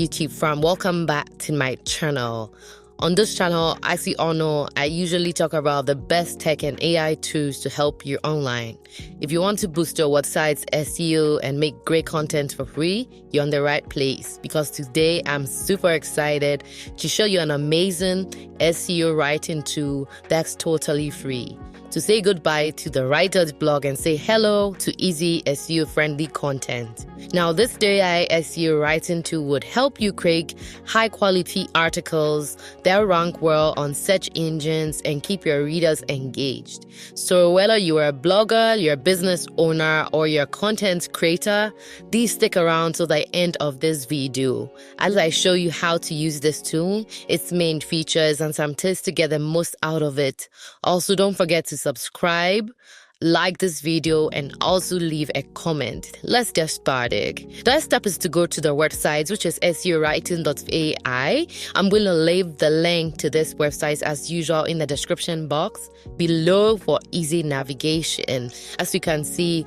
YouTube fam, welcome back to my channel. On this channel, as you all know, I usually talk about the best tech and AI tools to help you online. If you want to boost your website's SEO and make great content for free, you're in the right place, because today I'm super excited to show you an amazing SEO writing tool that's totally free. To say goodbye to the writer's blog and say hello to easy SEO friendly content. Now, this AI SEO writing tool would help you create high quality articles that rank well on search engines and keep your readers engaged. So whether you are a blogger, you're a business owner, or you're a content creator, please stick around till the end of this video as I show you how to use this tool, its main features, and some tips to get the most out of it. Also, don't forget to subscribe, like this video, and also leave a comment. Let's get started. The first step is to go to the website, which is seowriting.ai. I'm going to leave the link to this website as usual in the description box below for easy navigation. As you can see,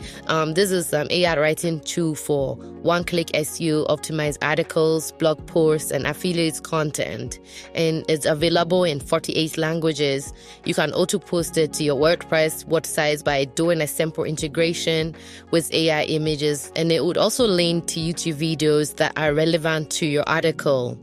this is an AI writing tool for one-click SEO, optimized articles, blog posts, and affiliate content. And it's available in 48 languages. You can auto-post it to your WordPress website by doing a simple integration with AI images, and it would also link to YouTube videos that are relevant to your article.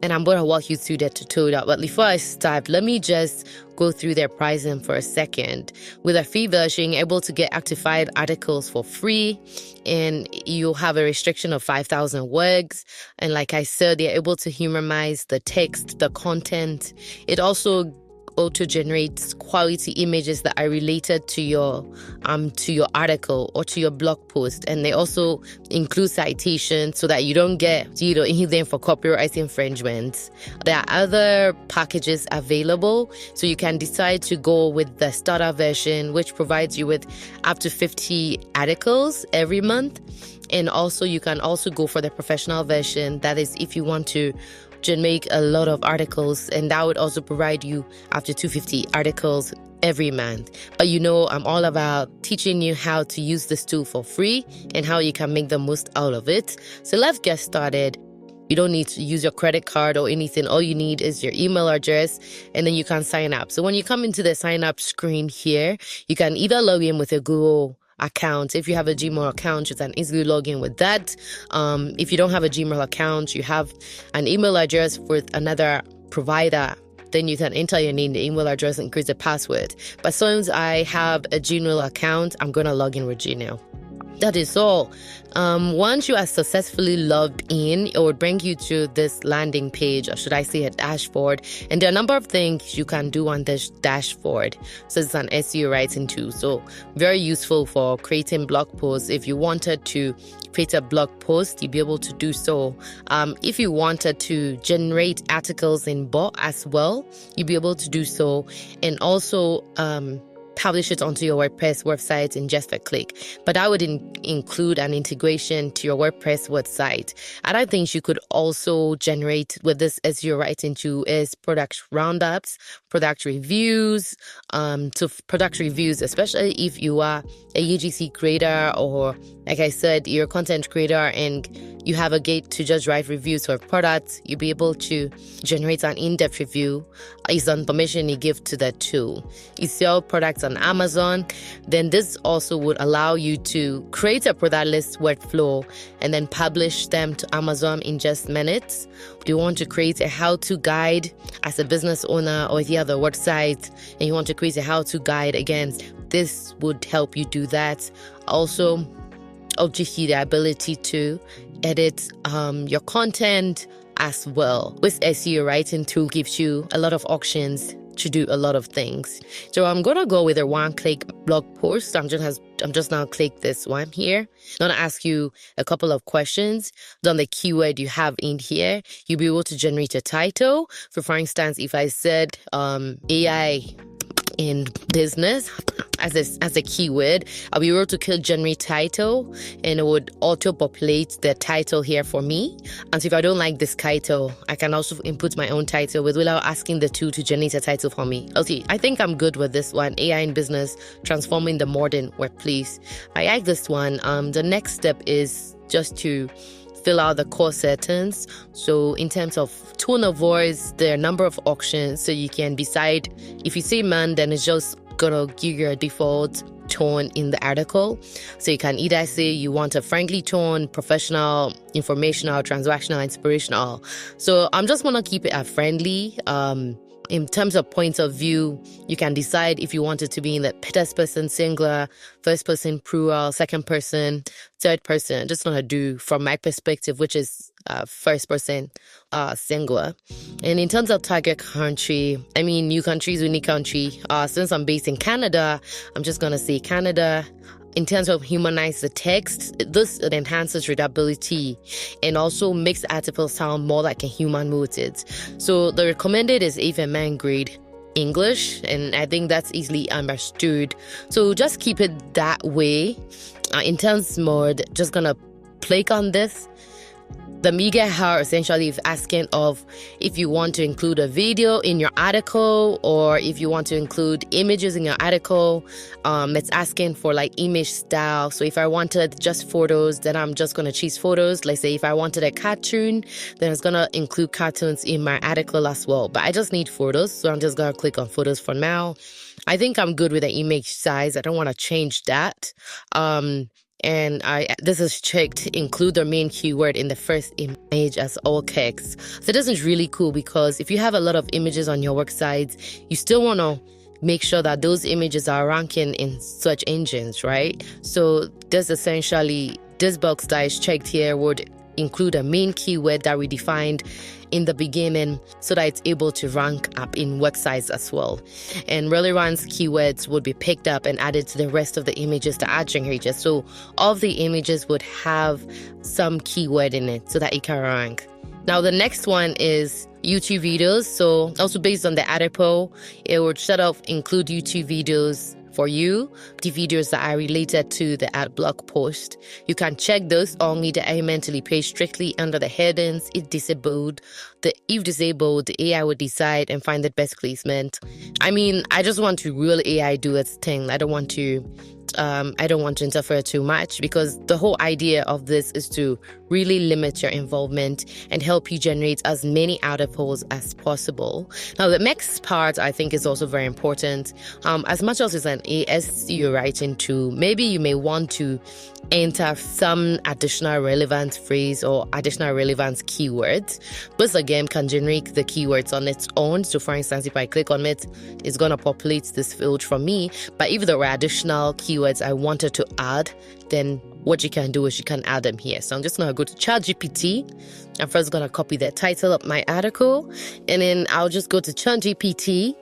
And I'm going to walk you through the tutorial. But before I start, let me just go through their pricing for a second. With a free version, you're able to get activated articles for free, and you'll have a restriction of 5,000 words. And like I said, they're able to humanize the text, the content. It also auto-generates quality images that are related to your article or to your blog post, and they also include citations so that you don't get anything for copyright infringements. There are other packages available, so you can decide to go with the starter version, which provides you with up to 50 articles every month. And also you can also go for the professional version, that is if you want to make a lot of articles, and that would also provide you up to 250 articles every month. But I'm all about teaching you how to use this tool for free and how you can make the most out of it. So let's get started. You don't need to use your credit card or anything. All you need is your email address, and then you can sign up. So when you come into the sign up screen here, you can either log in with a Google account. If you have a Gmail account, you can easily log in with that. If you don't have a Gmail account, you have an email address with another provider, then you can enter your name, the email address, and create a password. But since I have a Gmail account, I'm going to log in with Gmail. That is all. Once you are successfully logged in, it will bring you to this landing page, or should I say a dashboard. And there are a number of things you can do on this dashboard. So it's an SEO writing tool. So very useful for creating blog posts. If you wanted to create a blog post, you'd be able to do so. If you wanted to generate articles in bot as well, you'd be able to do so. And also, publish it onto your WordPress website in just a click. But I would include an integration to your WordPress website. Other things you could also generate with this SEO writing tool is product roundups, product reviews. Product reviews, especially if you are a UGC creator, or like I said, you're a content creator and you have a gate to just write reviews for products, you'll be able to generate an in-depth review. It's on permission you give to the tool. You sell products on Amazon, then this also would allow you to create a product list workflow and then publish them to Amazon in just minutes. Do you want to create a how-to guide as a business owner, or if you have a website and you want to create a how-to guide, again, this would help you do that. Also, I'll give you the ability to edit your content as well. With SEO writing tool gives you a lot of options to do a lot of things. So I'm gonna go with a one-click blog post. I'm just now click this one here. I'm gonna ask you a couple of questions. On the keyword you have in here, you'll be able to generate a title. For instance, if I said AI in business as a keyword, I'll be able to generate title, and it would auto-populate the title here for me. And so if I don't like this title, I can also input my own title without asking the tool to generate a title for me. Okay, I think I'm good with this one. AI in business, transforming the modern workplace. I like this one. The next step is just to fill out the core settings. So in terms of tone of voice, there are a number of options. So you can decide if you say man, then it's just gonna give you a default tone in the article. So you can either say you want a friendly tone, professional, informational, transactional, inspirational. So I'm just gonna keep it at friendly. In terms of points of view, you can decide if you want it to be in the first person singular, first person plural, second person, third person. Just gonna do from my perspective, which is first person singular. And in terms of target country, I mean, new countries, unique country. Since I'm based in Canada, I'm just gonna say Canada. In terms of humanize the text, it enhances readability and also makes the article sound more like a human wrote it. So the recommended is even man grade English, and I think that's easily understood. So just keep it that way. Intense mode, just gonna click on this. The media how essentially is asking of if you want to include a video in your article or if you want to include images in your article. It's asking for like image style. So if I wanted just photos, then I'm just going to choose photos. Let's say if I wanted a cartoon, then it's going to include cartoons in my article as well. But I just need photos. So I'm just going to click on photos for now. I think I'm good with the image size. I don't want to change that. And this is checked include the main keyword in the first image as all text. So this is really cool because if you have a lot of images on your website, you still want to make sure that those images are ranking in search engines, right? So this box that is checked here would include a main keyword that we defined in the beginning so that it's able to rank up in websites as well. And relevant keywords would be picked up and added to the rest of the images that are generated. So all of the images would have some keyword in it so that it can rank. Now the next one is YouTube videos. So also based on the article, it would set up include YouTube videos for you, the videos that are related to the ad blog post. You can check those or media elementally page strictly under the headings. If disabled, the AI would decide and find the best placement. I mean, I just want to real AI do its thing. I don't want to interfere too much because the whole idea of this is to really limit your involvement and help you generate as many articles as possible. Now, the next part I think is also very important. As much as it's an SEO writing tool, maybe you may want to enter some additional relevant phrase or additional relevant keywords. This again can generate the keywords on its own. So for instance, if I click on it, it's going to populate this field for me. But if there were additional keywords I wanted to add, then what you can do is you can add them here. So I'm just going to go to ChatGPT. I'm first going to copy the title of my article. And then I'll just go to ChatGPT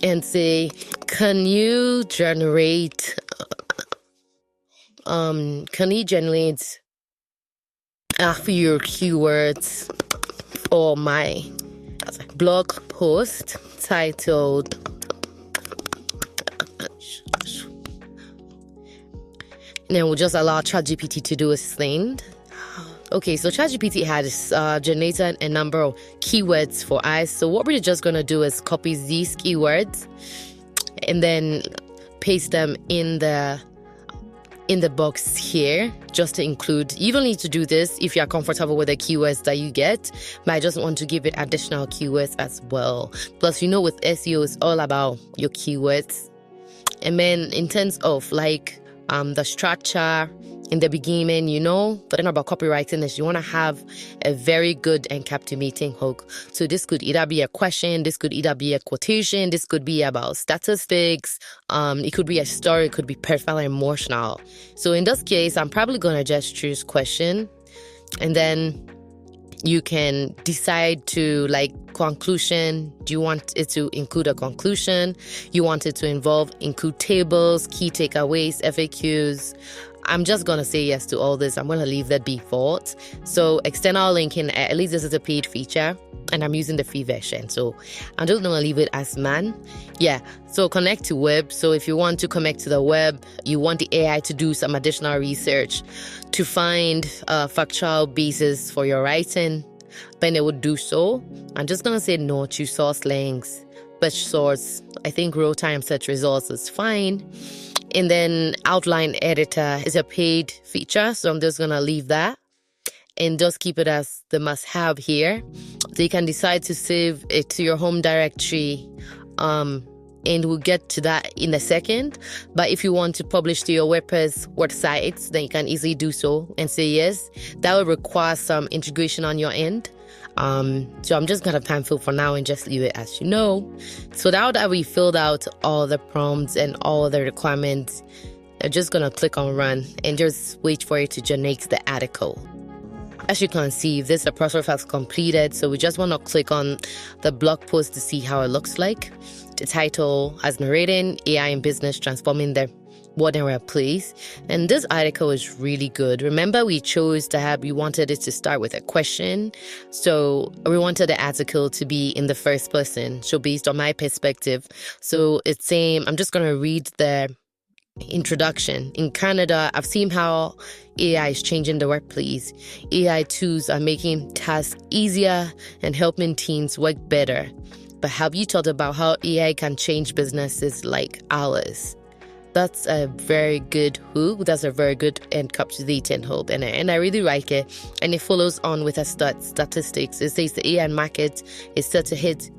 and say, can you generate a few keywords for my blog post titled and then we'll just allow ChatGPT to do its thing. Okay, so ChatGPT has generated a number of keywords for us. So what we're just going to do is copy these keywords and then paste them in the box here just to include. You don't need to do this if you're comfortable with the keywords that you get, but I just want to give it additional keywords as well. Plus, with SEO, it's all about your keywords. And then in terms of like the structure in the beginning, the thing about copywriting is you want to have a very good and captivating hook. So this could either be a question, this could either be a quotation, this could be about statistics, it could be a story, it could be personal and emotional. So in this case, I'm probably going to just choose question, and then you can decide to conclusion. Do you want it to include a conclusion? You want it to include tables, key takeaways, FAQs. I'm just going to say yes to all this. I'm going to leave that default. So external linking, at least this is a paid feature and I'm using the free version. So I'm just going to leave it as man. Yeah. So connect to web. So if you want to connect to the web, you want the AI to do some additional research to find a factual basis for your writing, then it would do so. I'm just going to say no to source links, but source, I think real-time search results is fine. And then outline editor is a paid feature, so I'm just going to leave that. and just keep it as the must-have here. So you can decide to save it to your home directory, and we'll get to that in a second. But if you want to publish to your WordPress websites, then you can easily do so and say yes. That will require some integration on your end. So I'm just gonna cancel for now and just leave it as you know. So now that we filled out all the prompts and all the requirements, I'm just gonna click on run and just wait for it to generate the article. As you can see, this process has completed, so we just want to click on the blog post to see how it looks like. The title has narrating AI in business transforming the modern workplace, and this article is really good. Remember, we wanted it to start with a question, so we wanted the article to be in the first person, so based on my perspective. So it's saying, I'm just going to read the introduction. In Canada, I've seen how AI is changing the workplace. AI tools are making tasks easier and helping teams work better. But have you thought about how AI can change businesses like ours? That's a very good hook. That's a very good and captivating hook. And I really like it. And it follows on with a statistics. It says the AI market is set to hit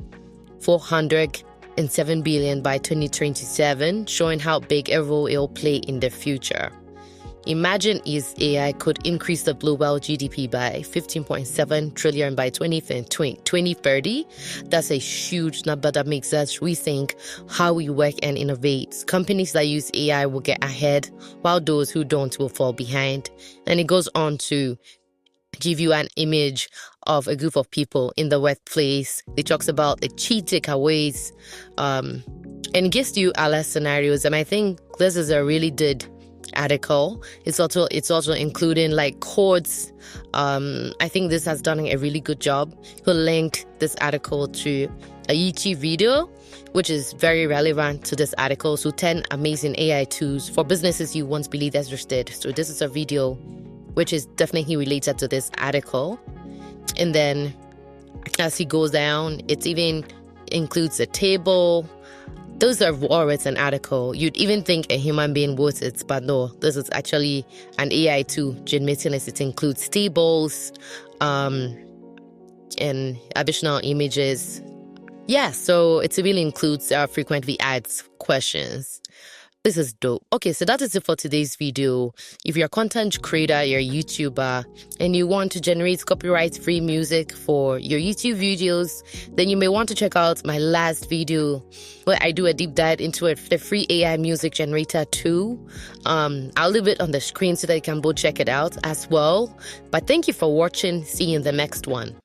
407 billion by 2027, showing how big a role it will play in the future. Imagine if AI could increase the global GDP by 15.7 trillion by 2030. That's a huge number that makes us rethink how we work and innovate. Companies that use AI will get ahead, while those who don't will fall behind. And it goes on to give you an image of a group of people in the workplace. It talks about the key takeaways, and it gives you other scenarios. And I think this is a really good article. It's also including like quotes. I think this has done a really good job. We'll link this article to a YouTube video, which is very relevant to this article. So 10 amazing AI tools for businesses you once believed existed. So this is a video which is definitely related to this article. And then as he goes down, it even includes a table. Those are all written article. You'd even think a human being wrote it, but no, this is actually an AI tool generating it. It includes tables, and additional images. Yeah, so it really includes frequently asked questions. This is dope. Okay, so that is it for today's video. If you're a content creator, you're a YouTuber, and you want to generate copyright-free music for your YouTube videos, then you may want to check out my last video where I do a deep dive into the free AI music generator tool. I'll leave it on the screen so that you can both check it out as well. But thank you for watching. See you in the next one.